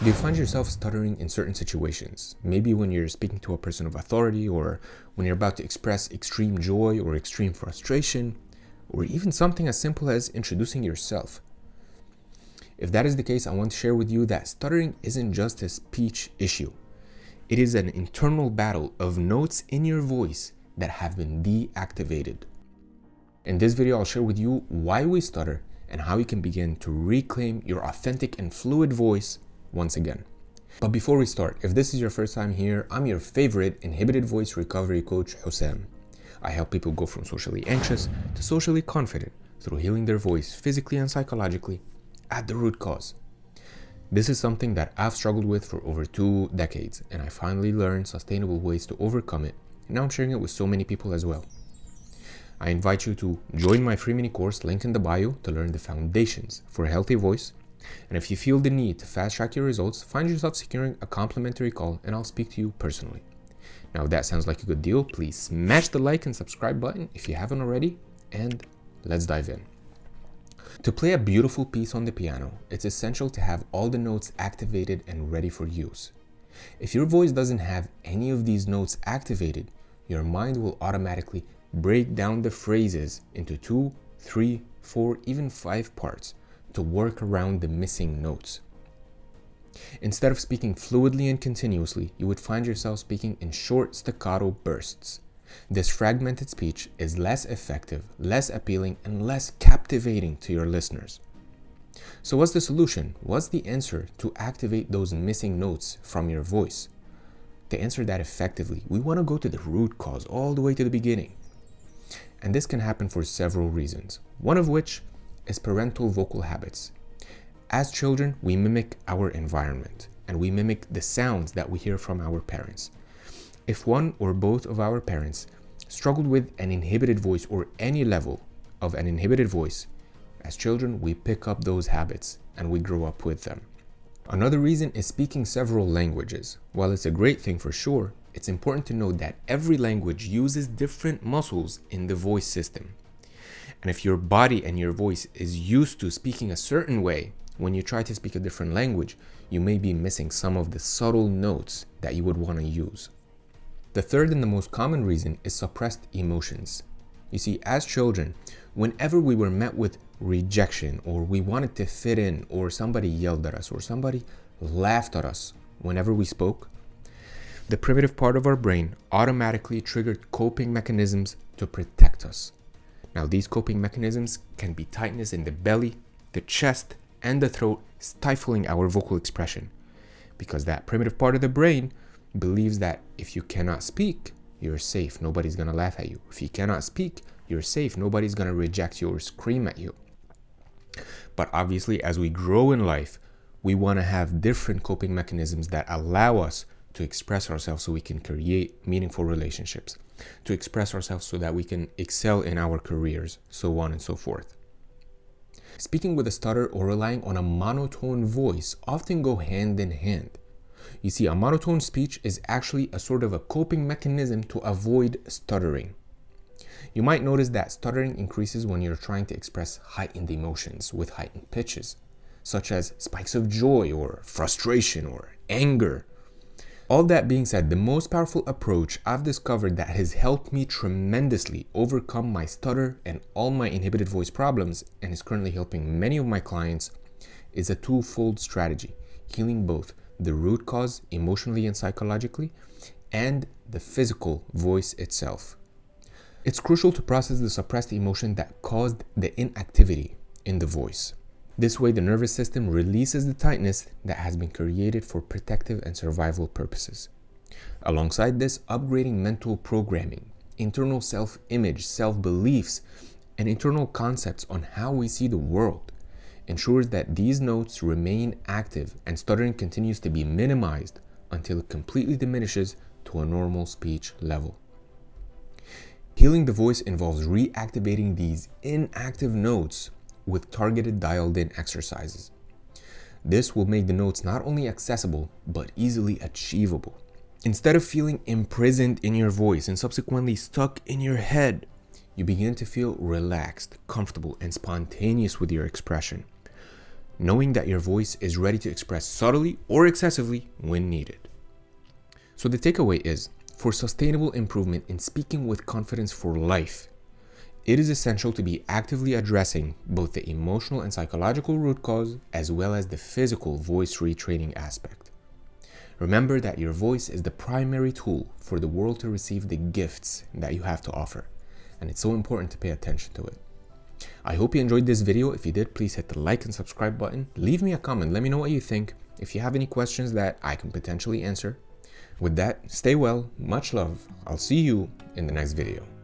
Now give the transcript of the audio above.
Do you find yourself stuttering in certain situations? Maybe when you're speaking to a person of authority, or when you're about to express extreme joy or extreme frustration, or even something as simple as introducing yourself. If that is the case, I want to share with you that stuttering isn't just a speech issue. It is an internal battle of notes in your voice that have been deactivated. In this video, I'll share with you why we stutter and how you can begin to reclaim your authentic and fluid voice once again. But before we start, if this is your first time here, I'm your favorite inhibited voice recovery coach, Hossam. I help people go from socially anxious to socially confident through healing their voice physically and psychologically at the root cause. This is something that I've struggled with for over 2 decades, and I finally learned sustainable ways to overcome it, and now I'm sharing it with so many people as well. I invite you to join my free mini course, link in the bio, to learn the foundations for a healthy voice. And if you feel the need to fast track your results, find yourself securing a complimentary call and I'll speak to you personally. Now, if that sounds like a good deal, please smash the like and subscribe button if you haven't already, and let's dive in. To play a beautiful piece on the piano, it's essential to have all the notes activated and ready for use. If your voice doesn't have any of these notes activated, your mind will automatically break down the phrases into 2, 3, 4, even 5 parts to work around the missing notes. Instead of speaking fluidly and continuously, you would find yourself speaking in short staccato bursts. This fragmented speech is less effective, less appealing, and less captivating to your listeners. So what's the solution? What's the answer to activate those missing notes from your voice? To answer that effectively, we want to go to the root cause, all the way to the beginning. And this can happen for several reasons, one of which is parental vocal habits. As children, we mimic our environment and we mimic the sounds that we hear from our parents. If one or both of our parents struggled with an inhibited voice or any level of an inhibited voice, as children, we pick up those habits and we grow up with them. Another reason is speaking several languages. While it's a great thing for sure, it's important to note that every language uses different muscles in the voice system. And if your body and your voice is used to speaking a certain way, when you try to speak a different language, you may be missing some of the subtle notes that you would want to use. The third and the most common reason is suppressed emotions. You see, as children, whenever we were met with rejection, or we wanted to fit in, or somebody yelled at us, or somebody laughed at us whenever we spoke, the primitive part of our brain automatically triggered coping mechanisms to protect us. Now, these coping mechanisms can be tightness in the belly, the chest, and the throat, stifling our vocal expression, because that primitive part of the brain believes that if you cannot speak, you're safe, nobody's gonna laugh at you. If you cannot speak, you're safe, nobody's gonna reject you or scream at you. But obviously, as we grow in life, we wanna have different coping mechanisms that allow us to express ourselves so we can create meaningful relationships, to express ourselves so that we can excel in our careers, so on and so forth. Speaking with a stutter or relying on a monotone voice often go hand in hand. You see, a monotone speech is actually a sort of a coping mechanism to avoid stuttering. You might notice that stuttering increases when you're trying to express heightened emotions with heightened pitches, such as spikes of joy or frustration or anger. All that being said, the most powerful approach I've discovered that has helped me tremendously overcome my stutter and all my inhibited voice problems, and is currently helping many of my clients, is a twofold strategy, healing both the root cause emotionally and psychologically, and the physical voice itself. It's crucial to process the suppressed emotion that caused the inactivity in the voice. This way, the nervous system releases the tightness that has been created for protective and survival purposes. Alongside this, upgrading mental programming, internal self-image, self-beliefs, and internal concepts on how we see the world ensures that these notes remain active and stuttering continues to be minimized until it completely diminishes to a normal speech level. Healing the voice involves reactivating these inactive notes with targeted dialed-in exercises. This will make the notes not only accessible, but easily achievable. Instead of feeling imprisoned in your voice and subsequently stuck in your head, you begin to feel relaxed, comfortable, and spontaneous with your expression. knowing that your voice is ready to express subtly or excessively when needed. So the takeaway is, for sustainable improvement in speaking with confidence for life, it is essential to be actively addressing both the emotional and psychological root cause as well as the physical voice retraining aspect. Remember that your voice is the primary tool for the world to receive the gifts that you have to offer, and it's so important to pay attention to it. I hope you enjoyed this video. If you did, please hit the like and subscribe button. Leave me a comment. Let me know what you think. If you have any questions that I can potentially answer. With that, stay well. Much love. I'll see you in the next video.